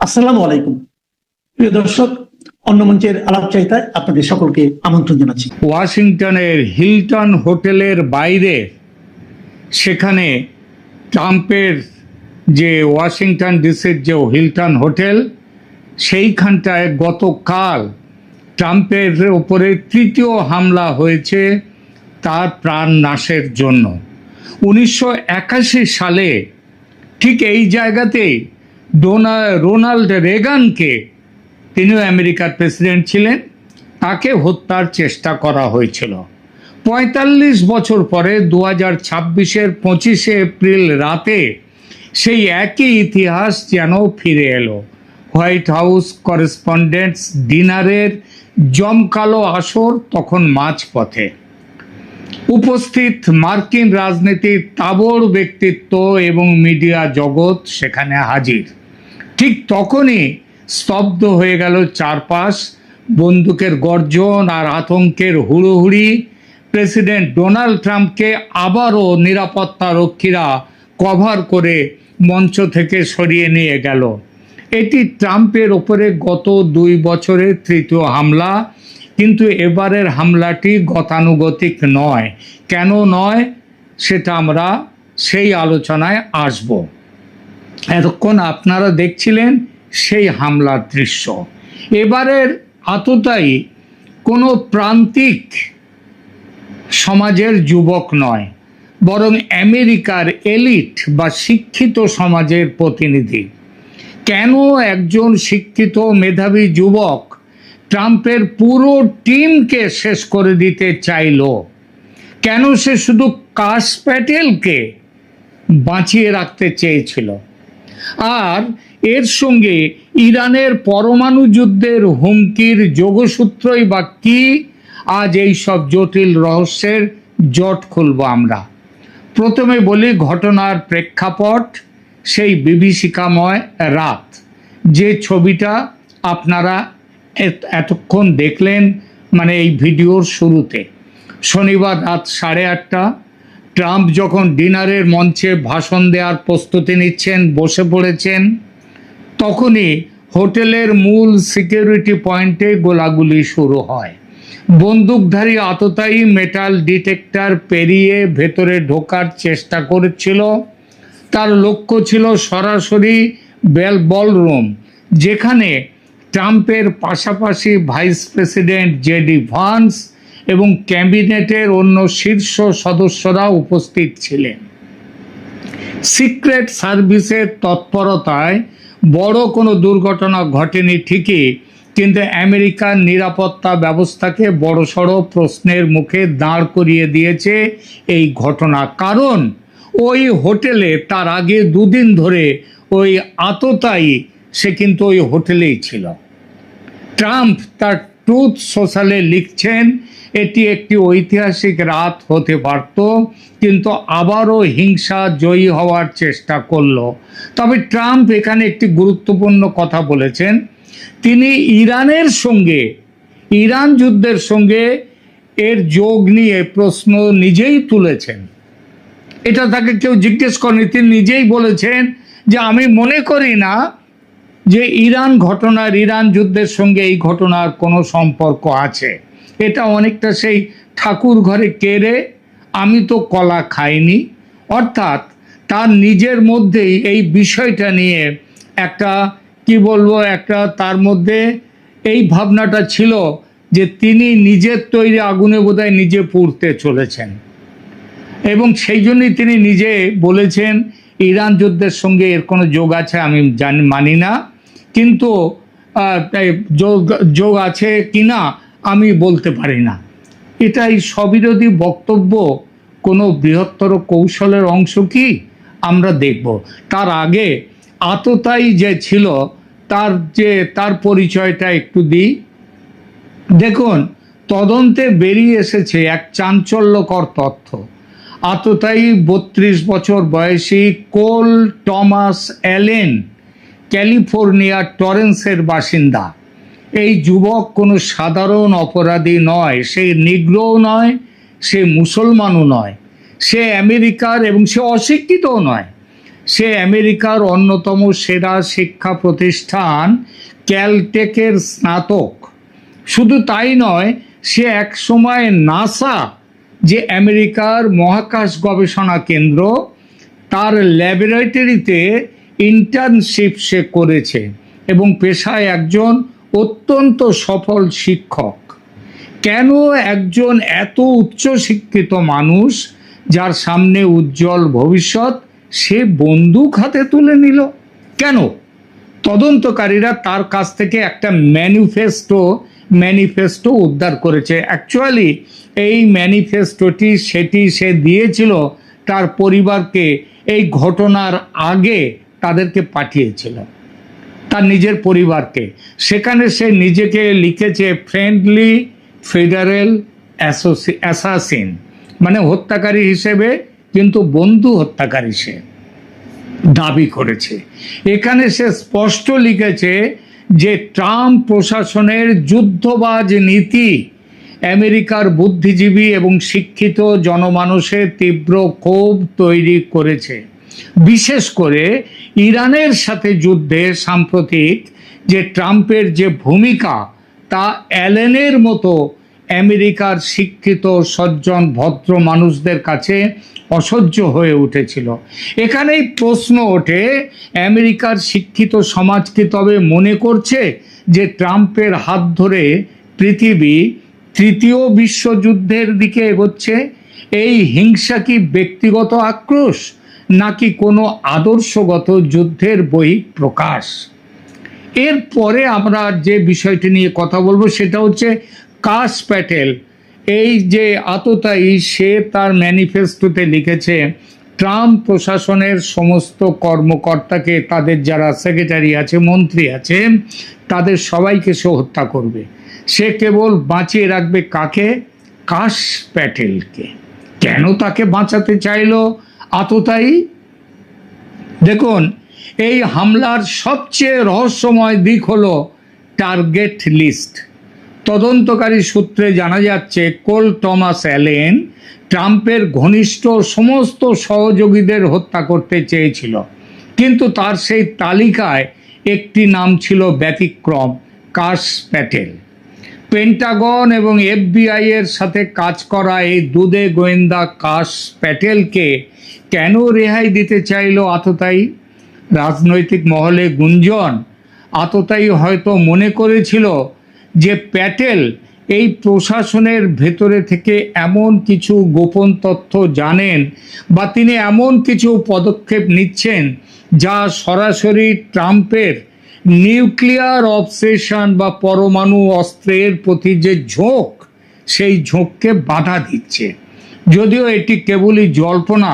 আসসালামু আলাইকুম প্রিয় দর্শক, অন্য মঞ্চের আলাপচারিতায় আপনাদের সকলকে আমন্ত্রণ জানাচ্ছি। ওয়াশিংটনের হিলটন হোটেলের বাইরে, সেখানে ট্রাম্পের যে ওয়াশিংটন ডিসির যে হিলটন হোটেল, সেইখানটায় গতকাল ট্রাম্পের ওপরে তৃতীয় হামলা হয়েছে তার প্রাণ নাশের জন্য। 1981 সালে ঠিক এই জায়গাতেই রোনাল্ড রেগানকে, তিনিও আমেরিকার প্রেসিডেন্ট ছিলেন, তাকে হত্যার চেষ্টা করা হয়েছিল। 45 বছর পরে 2026-এর 25শে এপ্রিল রাতে সেই একই ইতিহাস যেন ফিরে এলো। হোয়াইট হাউস করেসপন্ডেন্টস ডিনারের জমকালো আসর তখন মাঝপথে। উপস্থিত মার্কিন রাজনীতির তাবড় ব্যক্তিত্ব এবং মিডিয়া জগৎ সেখানে হাজির। ঠিক তখনই স্তব্ধ হয়ে গেল চারপাশ। বন্দুকের গর্জন আর আতঙ্কের হুড়োহুড়ি। প্রেসিডেন্ট ডোনাল্ড ট্রাম্পকে আবারও নিরাপত্তা রক্ষীরা কভার করে মঞ্চ থেকে সরিয়ে নিয়ে গেল। এটি ট্রাম্পের ওপরে গত 2 বছরের তৃতীয় হামলা, কিন্তু এবারের হামলাটি গতানুগতিক নয়। কেন নয় সেটা আমরা সেই আলোচনায় আসব। এতক্ষণ আপনারা দেখছিলেন সেই হামলার দৃশ্য। এবারের আততায়ী কোনো প্রান্তিক সমাজের যুবক নয়, বরং আমেরিকার এলিট বা শিক্ষিত সমাজের প্রতিনিধি। কেন একজন শিক্ষিত মেধাবী যুবক ট্রাম্পের পুরো টিমকে শেষ করে দিতে চাইল? কেন সে শুধু কাশ প্যাটেলকে বাঁচিয়ে রাখতে চেয়েছিল? আর এর সঙ্গে ইরানের পরমাণু যুদ্ধের হুমকির যোগসূত্রই বা কি? আজ এই সব জটিল রহস্যের জট খুলব আমরা। প্রথমে বলি ঘটনার প্রেক্ষাপট, সেই বিভীষিকাময় রাত, যে ছবিটা আপনারা এতক্ষণ দেখলেন, মানে এই ভিডিওর শুরুতে। শনিবার রাত 8:30 ট্রাম্প যখন ডিনারের মঞ্চে ভাষণ দেওয়ার প্রস্তুতি নিচ্ছেন, বসে পড়েছেন, তখনই হোটেলের মূল সিকিউরিটি পয়েন্টে গোলাগুলি শুরু হয়। বন্দুকধারী আততায়ী মেটাল ডিটেক্টর পেরিয়ে ভেতরে ঢোকার চেষ্টা করেছিল। তার লক্ষ্য ছিল সরাসরি বলরুম, যেখানে ট্রাম্পের পাশাপাশি ভাইস প্রেসিডেন্ট জেডি ভান্স এবং ক্যাবিনেটের অন্য শীর্ষ সদস্যরা উপস্থিত ছিলেন। সিক্রেট সার্ভিসের তৎপরতায় বড় কোনো দুর্ঘটনা ঘটেনি ঠিকই, কিন্তু আমেরিকার নিরাপত্তা ব্যবস্থাকে বড়সড় প্রশ্নের মুখে দাঁড় করিয়ে দিয়েছে এই ঘটনা। কারণ ওই হোটেলে তার আগে 2 দিন ধরে ওই আততায়ী সে কিন্তু ওই হোটেলেই ছিল। ট্রাম্প তার ট্রুথ সোশ্যালে লিখছেন, এটি একটি ঐতিহাসিক রাত হতে পারত, কিন্তু আবারও হিংসা জয়ী হওয়ার চেষ্টা করল। তবে ট্রাম্প এখানে একটি গুরুত্বপূর্ণ কথা বলেছেন। তিনি ইরান যুদ্ধের সঙ্গে এর যোগ নিয়ে প্রশ্ন নিজেই তুলেছেন। এটা তাকে কেউ জিজ্ঞেস করেনি, তিনি নিজেই বলেছেন যে আমি মনে করি না যে ইরান যুদ্ধের সঙ্গে এই ঘটনার কোনো সম্পর্ক আছে। এটা অনেকটা সেই ঠাকুর ঘরে কেড়ে আমি তো কলা খাইনি। অর্থাৎ তার নিজের মধ্যেই এই বিষয়টা নিয়ে একটা তার মধ্যে এই ভাবনাটা ছিল যে তিনি নিজের তৈরি আগুনে বোধহয় নিজে পুড়তে চলেছেন, এবং সেই জন্যই তিনি নিজে বলেছেন ইরান যুদ্ধের সঙ্গে এর কোনো যোগ আছে আমি মানি না, কিন্তু যোগ আছে কিনা আমি বলতে পারি না। এটাই স্ববিরোধী বক্তব্য কোনো বৃহত্তর কৌশলের অংশ কি আমরা দেখব। তার আগে আততায়ী যে ছিল তার পরিচয়টা একটু দিই। দেখুন, তদন্তে বেরিয়ে এসেছে এক চাঞ্চল্যকর তথ্য। আততায়ী 32 বছর বয়সী কোল টমাস অ্যালেন ক্যালিফোর্নিয়ার টরেন্সের বাসিন্দা। এই যুবক কোনো সাধারণ অপরাধী নয়, সে নিগ্রোও নয়, সে মুসলমানও নয়, সে আমেরিকার, এবং সে অশিক্ষিতও নয়। সে আমেরিকার অন্যতম সেরা শিক্ষা প্রতিষ্ঠান ক্যালটেকের স্নাতক। শুধু তাই নয়, সে এক সময় নাসা, যে আমেরিকার মহাকাশ গবেষণা কেন্দ্র, তার ল্যাবরেটরিতে ইন্টার্নশিপ সে করেছে এবং পেশায় একজন অত্যন্ত সফল শিক্ষক। কেন একজন এত উচ্চশিক্ষিত মানুষ, যার সামনে উজ্জ্বল ভবিষ্যৎ, সে বন্দুক হাতে তুলে নিল? কেন? তদন্তকারীরা তার কাছ থেকে একটা ম্যানিফেস্টো উদ্ধার করেছে। অ্যাকচুয়ালি এই ম্যানিফেস্টোটি সে দিয়েছিল তার পরিবারকে। এই ঘটনার আগে তাদেরকে পাঠিয়েছিল তার নিজের পরিবারকে। সেখানে সে নিজেকে লিখেছে ফ্রেন্ডলি ফেডারেল অ্যাসাসিন, মানে হত্যাকারী হিসেবে, কিন্তু বন্ধু হত্যাকারী সে দাবি করেছে। এখানে সে স্পষ্ট লিখেছে যে ট্রাম্প প্রশাসনের যুদ্ধবাজ নীতি আমেরিকার বুদ্ধিজীবী এবং শিক্ষিত জনমানুষের তীব্র ক্ষোভ তৈরি করেছে। বিশেষ করে ইরানের সাথে যুদ্ধে সাম্প্রতিক যে ট্রাম্পের যে ভূমিকা, তা অ্যালেনের মতো আমেরিকার শিক্ষিত সজ্জন ভদ্র মানুষদের কাছে অসহ্য হয়ে উঠেছিল। এখানেই প্রশ্ন ওঠে, আমেরিকার শিক্ষিত সমাজ কি তবে মনে করছে যে ট্রাম্পের হাত ধরে পৃথিবী তৃতীয় বিশ্বযুদ্ধের দিকে এগোচ্ছে? এই হিংসা কি ব্যক্তিগত আক্রোশ, নাকি কোনো আদর্শগত যুদ্ধের বহিঃপ্রকাশ? এরপরে আমরা যে বিষয়টি নিয়ে কথা বলবো সেটা হচ্ছে কাশ প্যাটেল। এই যে আততায়ী, সে তার ম্যানিফেস্টোতে লিখেছে ট্রাম্প প্রশাসনের সমস্ত কর্মকর্তাকে, তাদের যারা সেক্রেটারি আছে, মন্ত্রী আছে, তাদের সবাইকে সে হত্যা করবে। সে কেবল বাঁচিয়ে রাখবে কাকে? কাশ প্যাটেলকে। কেন তাকে বাঁচাতে চাইলো আততায়ী? দেখুন, এই হামলার সবচেয়ে রহস্যময় দিক হলো টার্গেট লিস্ট। তদন্তকারী সূত্রে জানা যাচ্ছে কোল টমাস অ্যালেন ট্রাম্পের ঘনিষ্ঠ সমস্ত সহযোগীদের হত্যা করতে চেয়েছিল, কিন্তু তার সেই তালিকায় একটি নাম ছিল ব্যতিক্রম, কাশ প্যাটেল। পেন্টাগন এবং FBI এর সাথে কাজ করা এই দুদে গোয়েন্দা কাশ প্যাটেলকে কেন রেহাই দিতে চাইল আততায়ী? রাজনৈতিক মহলে গুঞ্জন, আততায়ী হয়তো মনে করেছিল যে প্যাটেল এই প্রশাসনের ভেতরে থেকে এমন কিছু গোপন তথ্য জানেন, বা তিনি এমন কিছু পদক্ষেপ নিচ্ছেন যা সরাসরি ট্রাম্পের নিউক্লিয়ার অবসেশন বা পরমাণু অস্ত্রের প্রতি যে ঝোঁক, সেই ঝোঁককে বাধা দিচ্ছে। যদিও এটি কেবলই জল্পনা,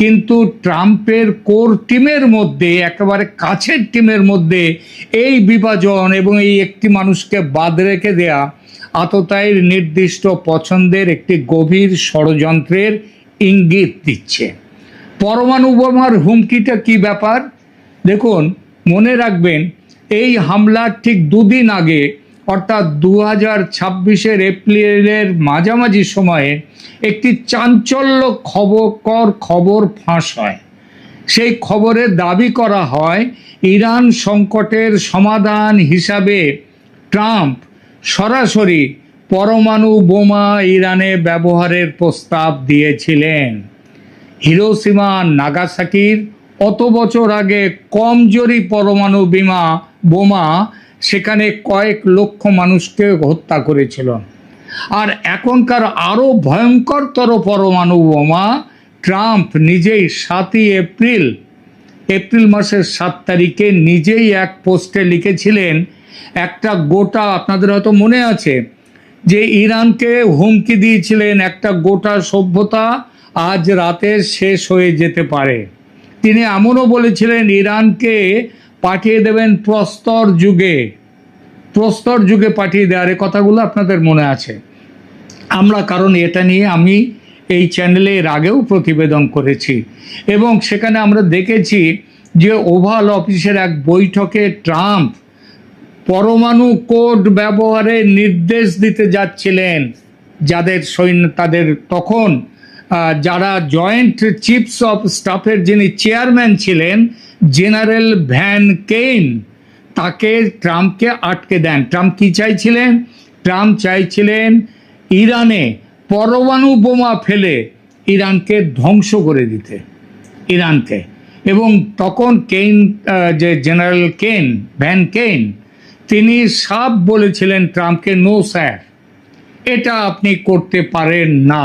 কিন্তু ট্রাম্পের কোর টিমের মধ্যে, একেবারে কাছের টিমের মধ্যে এই বিভাজন এবং এই একটি মানুষকে বাদ রেখে দেয়া আততায়ীর নির্দিষ্ট পছন্দের একটি গভীর ষড়যন্ত্রের ইঙ্গিত দিচ্ছে। পরমাণু বোমার হুমকিটা কি ব্যাপার? দেখুন, মনে রাখবেন, এই হামলার ঠিক দুদিন আগে, অর্থাৎ 2026 এপ্রিলের মাঝামাঝি সময়ে একটি চাঞ্চল্যকর খবর ফাঁস হয়। সেই খবরে দাবি করা হয় ইরান সংকটের সমাধান হিসাবে ট্রাম্প সরাসরি পরমাণু বোমা ইরানে ব্যবহারের প্রস্তাব দিয়েছিলেন। হিরোশিমা নাগাসাকির অত বছর আগে কমজোরি পরমাণু বোমা সেখানে কয়েক লক্ষ মানুষকে হত্যা করেছিল। আর এখনকার আরও ভয়ঙ্করতর পরমাণু বোমা ট্রাম্প নিজেই 7ই এপ্রিল মাসের 7 তারিখে নিজেই এক পোস্টে লিখেছিলেন, একটা গোটা, আপনাদের হয়তো মনে আছে যে ইরানকে হুমকি দিয়েছিলেন একটা গোটা সভ্যতা আজ রাতে শেষ হয়ে যেতে পারে। তিনি এমনও বলেছিলেন ইরানকে পাঠিয়ে দেবেন প্রস্তর যুগে পাঠিয়ে দেওয়ার। এই কথাগুলো আপনাদের মনে আছে। কারণ এটা নিয়ে আমি এই চ্যানেলে এর আগেও প্রতিবেদন করেছি, এবং সেখানে আমরা দেখেছি যে ওভাল অফিসের এক বৈঠকে ট্রাম্প পরমাণু কোড ব্যবহারের নির্দেশ দিতে যাচ্ছিলেন, যাদের সৈন্য, তাদের তখন যারা জয়েন্ট চিফস অফ স্টাফের যিনি চেয়ারম্যান ছিলেন জেনারেল ভ্যান কেইন, তাকে ট্রাম্পকে আটকে দেন। ট্রাম্প কি চাইছিলেন? ট্রাম্প চাইছিলেন ইরানে পরমাণু বোমা ফেলে ইরানকে ধ্বংস করে দিতে, ইরানকে। এবং তখন কেইন, যে জেনারেল কেইন, ভ্যান কেইন, তিনি সাফ বলেছিলেন ট্রাম্পকে, নো স্যার, এটা আপনি করতে পারেন না।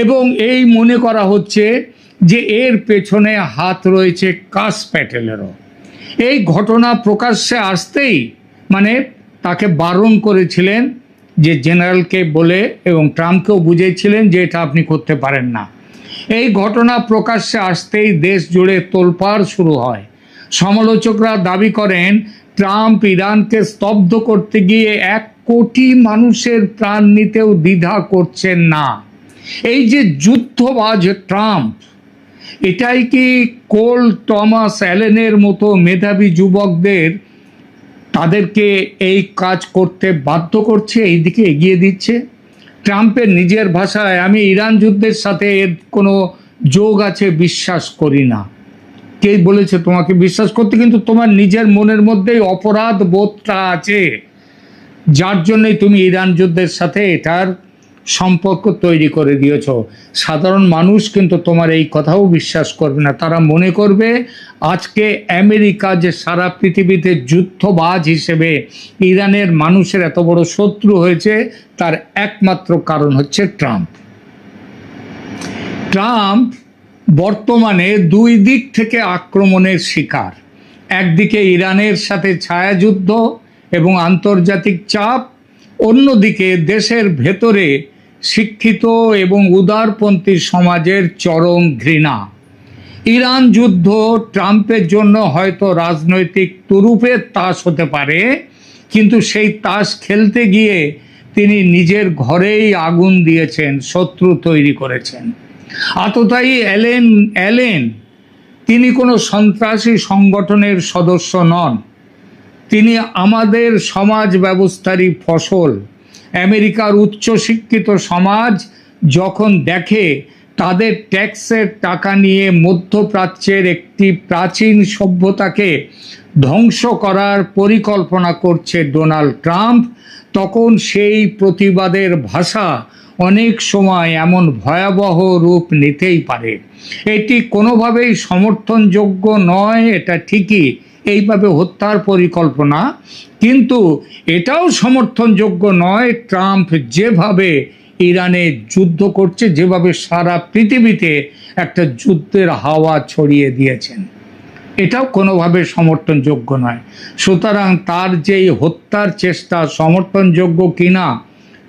এবং এই মনে করা হচ্ছে যে এর পেছনে হাত রয়েছে কাশ প্যাটেলেরও। এই ঘটনা প্রকাশ্যে আসতেই মানে তাকে বারণ করেছিলেন যে জেনারেলকে বলে, এবং ট্রাম্পকেও বুঝিয়েছিলেন যে এটা আপনি করতে পারেন না। এই ঘটনা প্রকাশ্যে আসতেই দেশ জুড়ে তোলপাড় শুরু হয়। সমালোচকরা দাবি করেন ট্রাম্প ইরানকে স্তব্ধ করতে গিয়ে 1 কোটি মানুষের প্রাণ নিতেও দ্বিধা করছেন না। এই যে যুদ্ধবাজ ট্রাম্প, এটাই কি কোল টমাস অ্যালেনের মতো মেধাবী যুবকদের তাদেরকে এই কাজ করতে বাধ্য করছে, এই দিকে এগিয়ে দিচ্ছে? ট্রাম্পের নিজের ভাষায়, আমি ইরান যুদ্ধের সাথে এর কোনো যোগ আছে বিশ্বাস করি না। কে বলেছে তোমাকে বিশ্বাস করতে? কিন্তু তোমার নিজের মনের মধ্যেই অপরাধ বোধটা আছে, যার জন্যই তুমি ইরান যুদ্ধের সাথে এটার সম্পর্ক তৈরি করে দিয়েছ। সাধারণ মানুষ কিন্তু তোমার এই কথাও বিশ্বাস করবে না। তারা মনে করবে আজকে আমেরিকা যে সারা পৃথিবীতে যুদ্ধবাজ হিসেবে ইরানের মানুষের এত বড় শত্রু হয়েছে, তার একমাত্র কারণ হচ্ছে ট্রাম্প। ট্রাম্প বর্তমানে 2 দিক থেকে আক্রমণের শিকার। একদিকে ইরানের সাথে ছায়াযুদ্ধ এবং আন্তর্জাতিক চাপ, অন্যদিকে দেশের ভেতরে শিক্ষিত এবং উদারপন্থী সমাজের চরম ঘৃণা। ইরান যুদ্ধ ট্রাম্পের জন্য হয়তো রাজনৈতিক তুরুপের তাস হতে পারে, কিন্তু সেই তাস খেলতে গিয়ে তিনি নিজের ঘরেই আগুন দিয়েছেন, শত্রু তৈরি করেছেন। আততায়ী অ্যালেন তিনি কোনো সন্ত্রাসী সংগঠনের সদস্য নন, তিনি আমাদের সমাজ ব্যবস্থারই ফসল। আমেরিকার উচ্চশিক্ষিত সমাজ যখন দেখে তাদের ট্যাক্সের টাকা নিয়ে মধ্যপ্রাচ্যের একটি প্রাচীন সভ্যতাকে ধ্বংস করার পরিকল্পনা করছে ডোনাল্ড ট্রাম্প, তখন সেই প্রতিবাদের ভাষা অনেক সময় এমন ভয়াবহ রূপ নিতেই পারে। এটি কোনোভাবেই সমর্থনযোগ্য নয়, এটা ঠিকই, এইভাবে হত্যার পরিকল্পনা, কিন্তু এটাও সমর্থনযোগ্য নয় ট্রাম্প যেভাবে ইরানে যুদ্ধ করছে, যেভাবে সারা পৃথিবীতে একটা যুদ্ধের হাওয়া ছড়িয়ে দিয়েছেন, এটাও কোনোভাবে সমর্থনযোগ্য নয়। সুতরাং তার যেই হত্যার চেষ্টা সমর্থনযোগ্য কিনা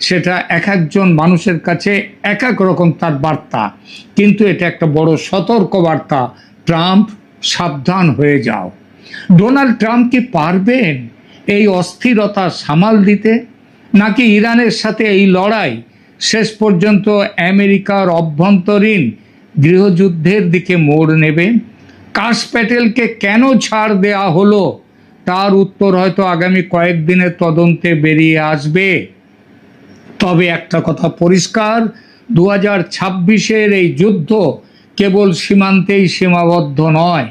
সেটা এক একজন মানুষের কাছে এক এক রকম তার বার্তা, কিন্তু এটা একটা বড় সতর্ক বার্তা, ট্রাম্প সাবধান হয়ে যাও। ডোনাল্ড ট্রাম্প কি পারবেন এই অস্থিরতা সামাল দিতে, নাকি ইরানের সাথে এই লড়াই শেষ পর্যন্ত আমেরিকার অভ্যন্তরীণ গৃহযুদ্ধের দিকে মোড় নেবে? কাশ প্যাটেলকে কেন ছাড় দেয়া হলো তার উত্তর হয়তো আগামী কয়েকদিনের তদন্তে বেরিয়ে আসবে। তবে একটা কথা পরিষ্কার, 2026-এর এই যুদ্ধ কেবল সীমান্তেই সীমাবদ্ধ নয়,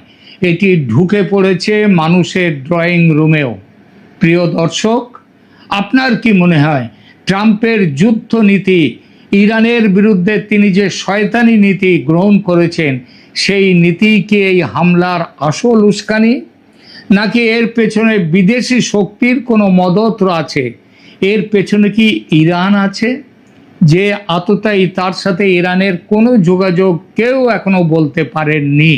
এটি ঢুকে পড়েছে মানুষের ড্রয়িং রুমেও। প্রিয় দর্শক, আপনার কি মনে হয় ট্রাম্পের যুদ্ধ নীতি, ইরানের বিরুদ্ধে তিনি যে শয়তানি নীতি গ্রহণ করেছেন, সেই নীতি কি এই হামলার আসল উস্কানি, নাকি এর পেছনে বিদেশি শক্তির কোনো মদত আছে? এর পেছনে কি ইরান আছে? যে আততায়ী, তার সাথে ইরানের কোনো যোগাযোগ কেউ এখনো বলতে পারেননি,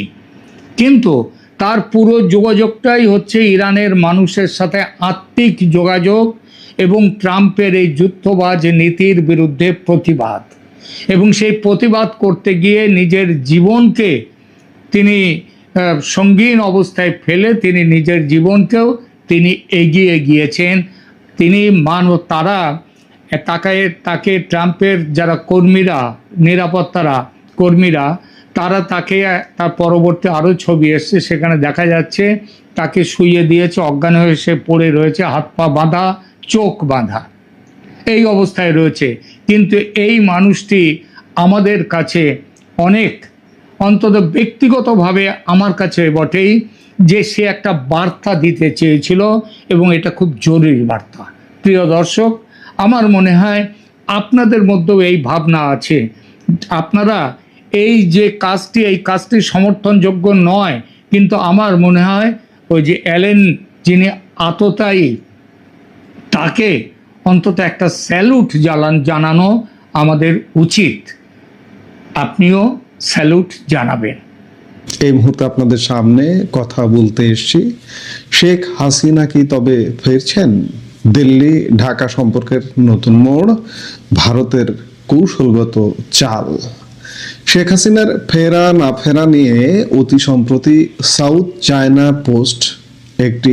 কিন্তু তার পুরো যোগাযোগটাই হচ্ছে ইরানের মানুষের সাথে আত্মিক যোগাযোগ এবং ট্রাম্পের এই যুদ্ধবাজ নীতির বিরুদ্ধে প্রতিবাদ। এবং সেই প্রতিবাদ করতে গিয়ে নিজের জীবনকে তিনি সঙ্গীন অবস্থায় ফেলে তিনি নিজের জীবনকেও তিনি এগিয়ে গিয়েছেন। তিনি তাকে ট্রাম্পের যারা কর্মীরা, নিরাপত্তারা কর্মীরা, তাকে তার পরবর্তী আরও ছবি এসছে, সেখানে দেখা যাচ্ছে তাকে শুইয়ে দিয়েছে, অজ্ঞান হয়ে সে পড়ে রয়েছে, হাত পা বাঁধা, চোখ বাঁধা, এই অবস্থায় রয়েছে। কিন্তু এই মানুষটি আমাদের কাছে অনেক, অন্তত ব্যক্তিগতভাবে আমার কাছে বটেই, যে সে একটা বার্তা দিতে চেয়েছিল এবং এটা খুব জরুরি বার্তা। প্রিয় দর্শক, আমার মনে হয় আপনাদের মধ্যেও এই ভাবনা আছে। আপনারা এই যে কাজটি, এই কাজটি সমর্থনযোগ্য নয়, কিন্তু আমার মনে হয় ওই যে অ্যালেন যিনি আততায়ী, তাকে অন্তত একটা স্যালুট জানানো আমাদের উচিত। আপনিও স্যালুট জানাবেন। এই মুহূর্তে আপনাদের সামনে কথা বলতে এসেছি। শেখ হাসিনা কি তবে ফিরছেন? দিল্লি ঢাকা সম্পর্কের নতুন মোড়, ভারতের কৌশলগত চাল। শেখ হাসিনার ফেরা না ফেরা নিয়ে অতি সম্প্রতি সাউথ চায়না পোস্ট একটি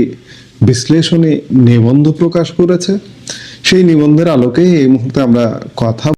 বিশ্লেষণী নিবন্ধ প্রকাশ করেছে। সেই নিবন্ধের আলোকে এই মুহূর্তে আমরা কথা